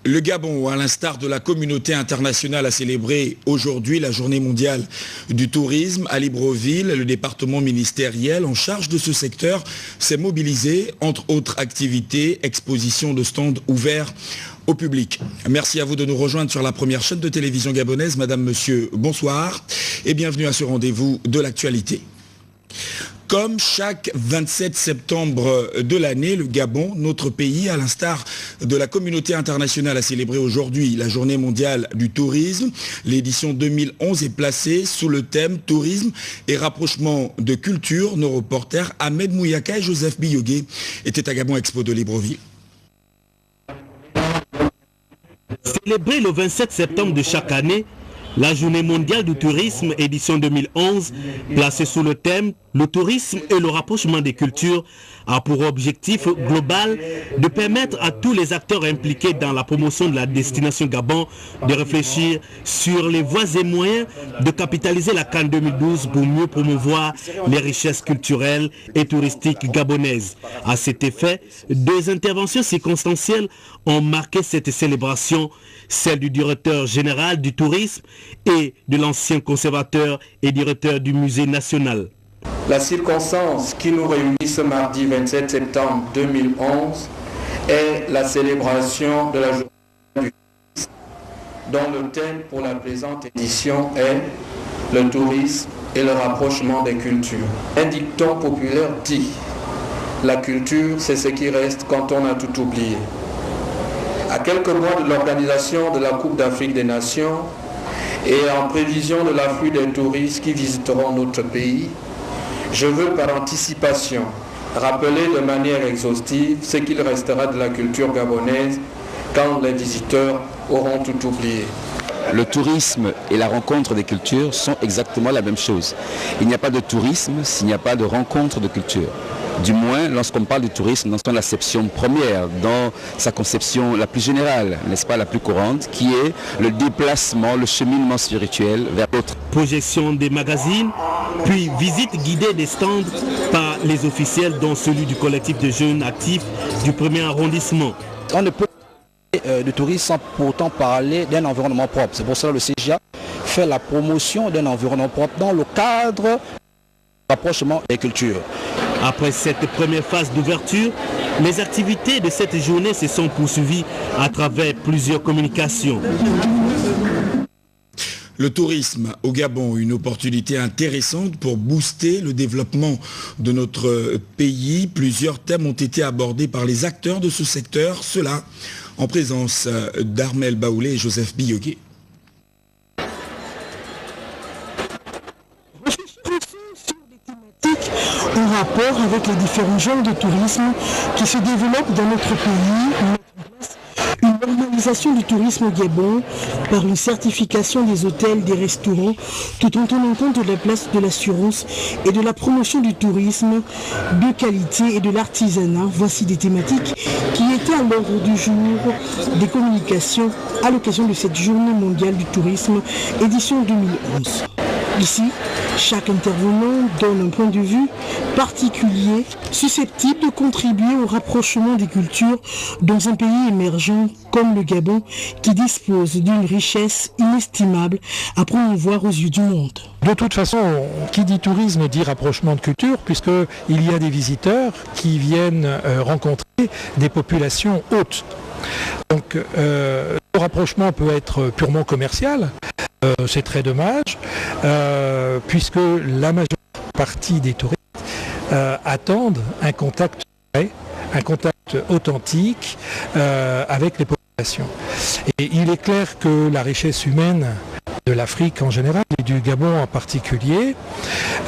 Le Gabon, à l'instar de la communauté internationale, a célébré aujourd'hui la journée mondiale du tourisme. À Libreville, le département ministériel en charge de ce secteur s'est mobilisé, entre autres activités, expositions de stands ouverts au public. Merci à vous de nous rejoindre sur la première chaîne de télévision gabonaise. Madame, monsieur, bonsoir et bienvenue à ce rendez-vous de l'actualité. Comme chaque 27 septembre de l'année, le Gabon, notre pays, à l'instar de la communauté internationale, a célébré aujourd'hui la journée mondiale du tourisme. L'édition 2011 est placée sous le thème tourisme et rapprochement de culture. Nos reporters Ahmed Mouyaka et Joseph Biyogué étaient à Gabon Expo de Libreville. Célébrée le 27 septembre de chaque année, la journée mondiale du tourisme édition 2011, placée sous le thème « Le tourisme et le rapprochement des cultures » a pour objectif global de permettre à tous les acteurs impliqués dans la promotion de la destination Gabon de réfléchir sur les voies et moyens de capitaliser la CAN 2012 pour mieux promouvoir les richesses culturelles et touristiques gabonaises. À cet effet, deux interventions circonstancielles ont marqué cette célébration, celle du directeur général du tourisme et de l'ancien conservateur et directeur du musée national. La circonstance qui nous réunit ce mardi 27 septembre 2011 est la célébration de la journée du tourisme, dont le thème pour la présente édition est le tourisme et le rapprochement des cultures. Un dicton populaire dit « La culture, c'est ce qui reste quand on a tout oublié ». À quelques mois de l'organisation de la Coupe d'Afrique des Nations et en prévision de l'afflux des touristes qui visiteront notre pays, je veux par anticipation rappeler de manière exhaustive ce qu'il restera de la culture gabonaise quand les visiteurs auront tout oublié. Le tourisme et la rencontre des cultures sont exactement la même chose. Il n'y a pas de tourisme s'il n'y a pas de rencontre de culture. Du moins, lorsqu'on parle du tourisme dans son acception première, dans sa conception la plus générale, n'est-ce pas, la plus courante, qui est le déplacement, le cheminement spirituel vers l'autre. Projection des magazines, puis visite guidée des stands par les officiels, dont celui du collectif de jeunes actifs du 1er arrondissement. On ne peut pas de tourisme sans pourtant parler d'un environnement propre. C'est pour cela que le CGA fait la promotion d'un environnement propre dans le cadre du rapprochement des cultures. Après cette première phase d'ouverture, les activités de cette journée se sont poursuivies à travers plusieurs communications. Le tourisme au Gabon, une opportunité intéressante pour booster le développement de notre pays. Plusieurs thèmes ont été abordés par les acteurs de ce secteur, cela en présence d'Armel Baoulé et Joseph Biyogué. En rapport avec les différents genres de tourisme qui se développent dans notre pays, une normalisation du tourisme au Gabon par une certification des hôtels, des restaurants, tout en tenant compte de la place de l'assurance et de la promotion du tourisme de qualité et de l'artisanat. Voici des thématiques qui étaient à l'ordre du jour des communications à l'occasion de cette journée mondiale du tourisme, édition 2011. Ici, chaque intervenant donne un point de vue particulier susceptible de contribuer au rapprochement des cultures dans un pays émergent comme le Gabon qui dispose d'une richesse inestimable à promouvoir aux yeux du monde. De toute façon, qui dit tourisme dit rapprochement de culture puisqu'il y a des visiteurs qui viennent rencontrer des populations hautes. Donc le rapprochement peut être purement commercial. C'est très dommage, puisque la majeure partie des touristes attendent un contact vrai, un contact authentique avec les populations. Et il est clair que la richesse humaine de l'Afrique en général et du Gabon en particulier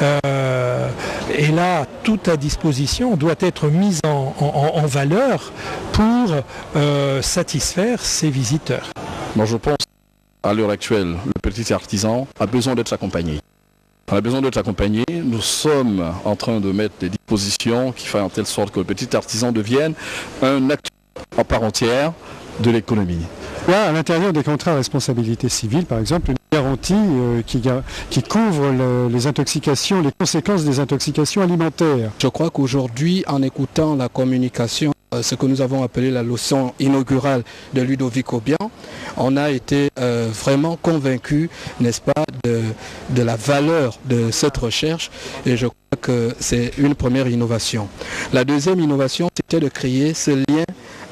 est là tout à disposition, doit être mise en valeur pour satisfaire ses visiteurs. Moi je pense à l'heure actuelle, le petit artisan a besoin d'être accompagné. On a besoin d'être accompagné. Nous sommes en train de mettre des dispositions qui font en telle sorte que le petit artisan devienne un acteur en part entière de l'économie. À l'intérieur des contrats à responsabilité civile, par exemple, une garantie qui couvre les intoxications, les conséquences des intoxications alimentaires. Je crois qu'aujourd'hui, en écoutant la communication ce que nous avons appelé la leçon inaugurale de Ludovic Obiang, on a été vraiment convaincus, n'est-ce pas, de la valeur de cette recherche, et je crois que c'est une première innovation. La deuxième innovation, c'était de créer ce lien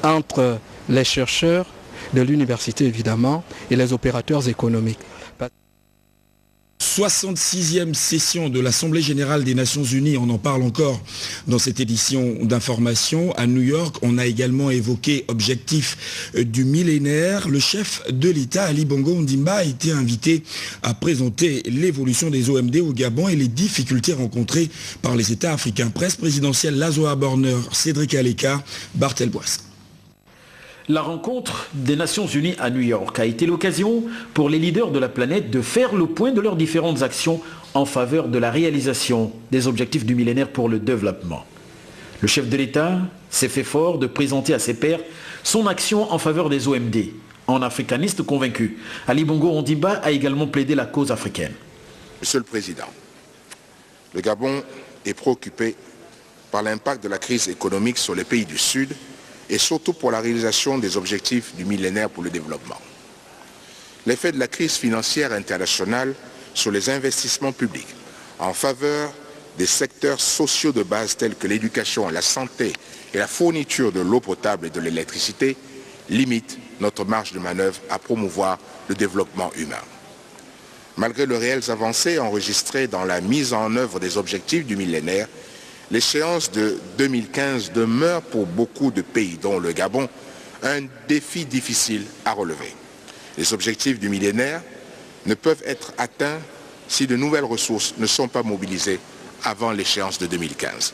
entre les chercheurs de l'université évidemment et les opérateurs économiques. 66e session de l'Assemblée générale des Nations Unies, on en parle encore dans cette édition d'information. À New York, on a également évoqué objectif du millénaire. Le chef de l'État, Ali Bongo Ondimba, a été invité à présenter l'évolution des OMD au Gabon et les difficultés rencontrées par les États africains. Presse présidentielle, Lazoa Borner, Cédric Aleka, Barthel Boisse. La rencontre des Nations Unies à New York a été l'occasion pour les leaders de la planète de faire le point de leurs différentes actions en faveur de la réalisation des objectifs du millénaire pour le développement. Le chef de l'État s'est fait fort de présenter à ses pairs son action en faveur des OMD. En africaniste convaincu, Ali Bongo Ondimba a également plaidé la cause africaine. Monsieur le Président, le Gabon est préoccupé par l'impact de la crise économique sur les pays du Sud et surtout pour la réalisation des objectifs du millénaire pour le développement. L'effet de la crise financière internationale sur les investissements publics en faveur des secteurs sociaux de base tels que l'éducation, la santé et la fourniture de l'eau potable et de l'électricité limite notre marge de manœuvre à promouvoir le développement humain. Malgré les réelles avancées enregistrées dans la mise en œuvre des objectifs du millénaire, l'échéance de 2015 demeure pour beaucoup de pays, dont le Gabon, un défi difficile à relever. Les objectifs du millénaire ne peuvent être atteints si de nouvelles ressources ne sont pas mobilisées avant l'échéance de 2015.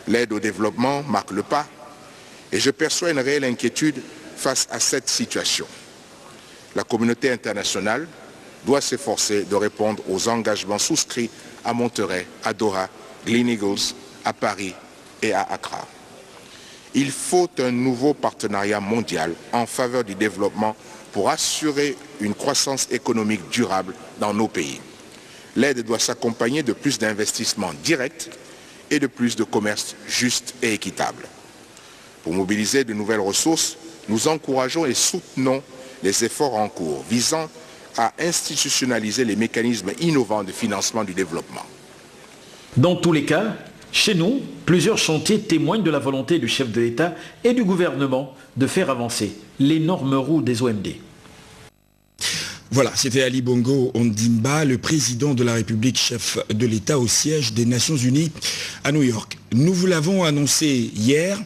L'aide au développement marque le pas et je perçois une réelle inquiétude face à cette situation. La communauté internationale doit s'efforcer de répondre aux engagements souscrits à Monterrey, à Doha, Glen Eagles, à Paris et à Accra. Il faut un nouveau partenariat mondial en faveur du développement pour assurer une croissance économique durable dans nos pays. L'aide doit s'accompagner de plus d'investissements directs et de plus de commerce juste et équitable. Pour mobiliser de nouvelles ressources, nous encourageons et soutenons les efforts en cours visant à institutionnaliser les mécanismes innovants de financement du développement. Dans tous les cas, chez nous, plusieurs chantiers témoignent de la volonté du chef de l'État et du gouvernement de faire avancer l'énorme roue des OMD. Voilà, c'était Ali Bongo Ondimba, le président de la République, chef de l'État au siège des Nations Unies à New York. Nous vous l'avons annoncé hier,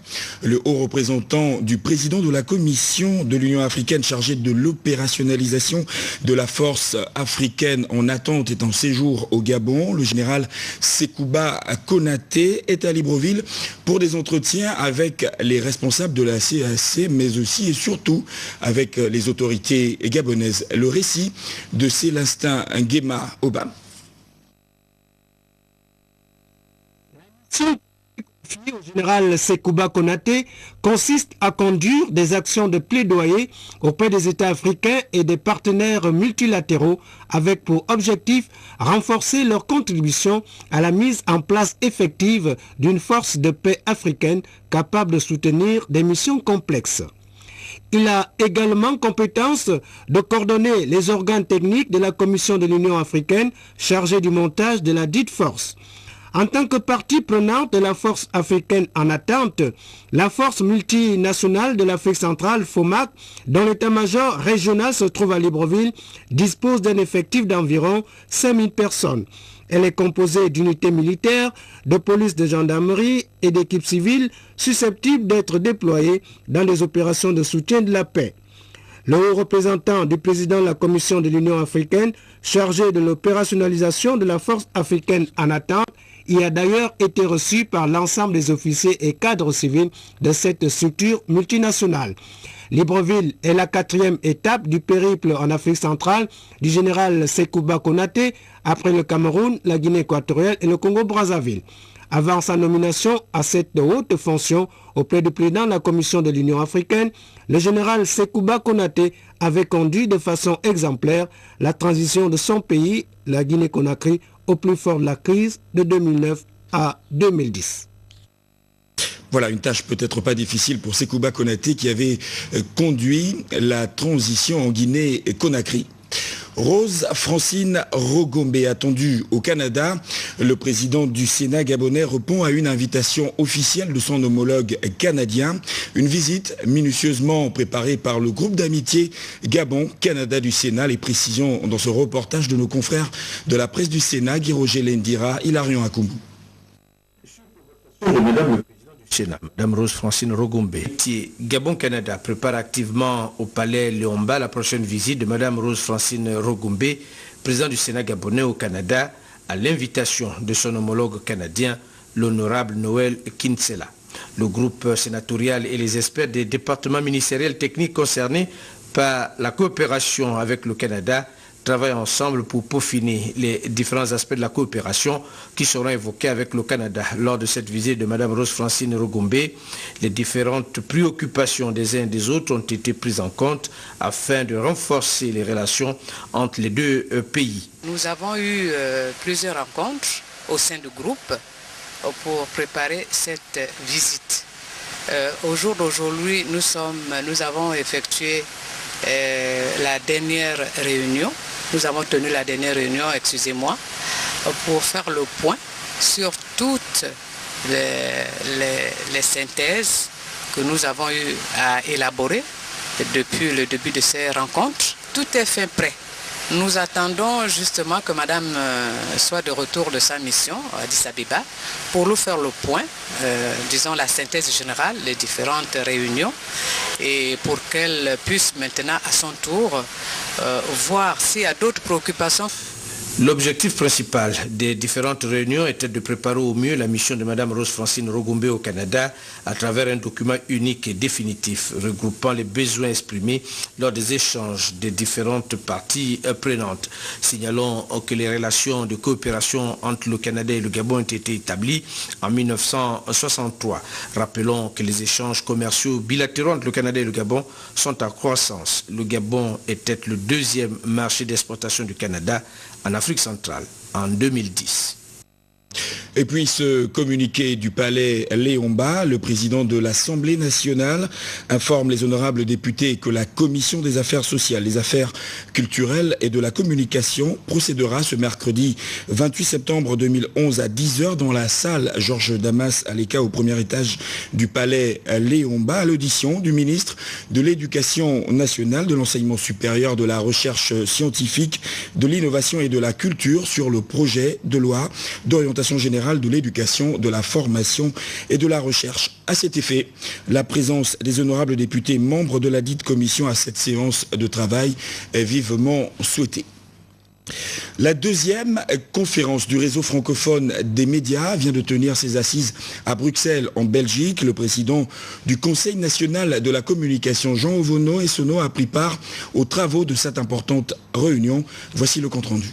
le haut représentant du président de la Commission de l'Union africaine chargé de l'opérationnalisation de la force africaine en attente est en séjour au Gabon. Le général Sekouba Konaté est à Libreville pour des entretiens avec les responsables de la CAC, mais aussi et surtout avec les autorités gabonaises. Le récit de Célestin Nguema Obama. Au général Sekouba Konaté consiste à conduire des actions de plaidoyer auprès des États africains et des partenaires multilatéraux avec pour objectif renforcer leur contribution à la mise en place effective d'une force de paix africaine capable de soutenir des missions complexes. Il a également compétence de coordonner les organes techniques de la Commission de l'Union africaine chargée du montage de la dite force. En tant que partie prenante de la force africaine en attente, la force multinationale de l'Afrique centrale, FOMAC, dont l'état-major régional se trouve à Libreville, dispose d'un effectif d'environ 5000 personnes. Elle est composée d'unités militaires, de police de gendarmerie et d'équipes civiles susceptibles d'être déployées dans des opérations de soutien de la paix. Le haut représentant du président de la Commission de l'Union africaine, chargé de l'opérationnalisation de la force africaine en attente, y a d'ailleurs été reçu par l'ensemble des officiers et cadres civils de cette structure multinationale. Libreville est la 4e étape du périple en Afrique centrale du général Sekouba Konaté après le Cameroun, la Guinée équatoriale et le Congo-Brazzaville. Avant sa nomination à cette haute fonction auprès du président de la Commission de l'Union africaine, le général Sekouba Konaté avait conduit de façon exemplaire la transition de son pays, la Guinée-Conakry, au plus fort de la crise de 2009 à 2010. Voilà, une tâche peut-être pas difficile pour Sekouba Konaté qui avait conduit la transition en Guinée-Conakry. Rose Francine Rogombe, attendue au Canada. Le président du Sénat gabonais répond à une invitation officielle de son homologue canadien. Une visite minutieusement préparée par le groupe d'amitié Gabon-Canada du Sénat. Les précisions dans ce reportage de nos confrères de la presse du Sénat, Guy-Roger Lendira, Hilarion Akoumou. Sénat, Madame Rose Francine Rogombe. Gabon-Canada prépare activement au palais Léomba la prochaine visite de Madame Rose Francine Rogombe, président du Sénat gabonais au Canada, à l'invitation de son homologue canadien, l'honorable Noël Kinsella. Le groupe sénatorial et les experts des départements ministériels techniques concernés par la coopération avec le Canada travaillent ensemble pour peaufiner les différents aspects de la coopération qui seront évoqués avec le Canada. Lors de cette visite de Mme Rose Francine Rogombe, les différentes préoccupations des uns et des autres ont été prises en compte afin de renforcer les relations entre les deux pays. Nous avons eu plusieurs rencontres au sein du groupe pour préparer cette visite. Au jour d'aujourd'hui, nous avons effectué la dernière réunion. Nous avons tenu la dernière réunion, pour faire le point sur toutes les synthèses que nous avons eu à élaborer depuis le début de ces rencontres. Tout est fait prêt. Nous attendons justement que Madame soit de retour de sa mission à Addis Abeba pour nous faire le point, disons la synthèse générale, les différentes réunions, et pour qu'elle puisse maintenant à son tour voir s'il y a d'autres préoccupations. L'objectif principal des différentes réunions était de préparer au mieux la mission de Mme Rose Francine Rogombe au Canada à travers un document unique et définitif regroupant les besoins exprimés lors des échanges des différentes parties prenantes. Signalons que les relations de coopération entre le Canada et le Gabon ont été établies en 1963. Rappelons que les échanges commerciaux bilatéraux entre le Canada et le Gabon sont en croissance. Le Gabon était le deuxième marché d'exportation du Canada en Afrique centrale en 2010. Et puis ce communiqué du palais Léomba, le président de l'Assemblée nationale informe les honorables députés que la Commission des affaires sociales, des affaires culturelles et de la communication procédera ce mercredi 28 septembre 2011 à 10h dans la salle Georges Damas à l'ECA au premier étage du palais Léomba à l'audition du ministre de l'Éducation nationale, de l'enseignement supérieur, de la recherche scientifique, de l'innovation et de la culture sur le projet de loi d'orientation générale de l'éducation, de la formation et de la recherche. À cet effet, la présence des honorables députés membres de la dite commission à cette séance de travail est vivement souhaitée. La deuxième conférence du réseau francophone des médias vient de tenir ses assises à Bruxelles, en Belgique. Le président du Conseil national de la communication, Jean Ovono Essonneau, a pris part aux travaux de cette importante réunion. Voici le compte-rendu.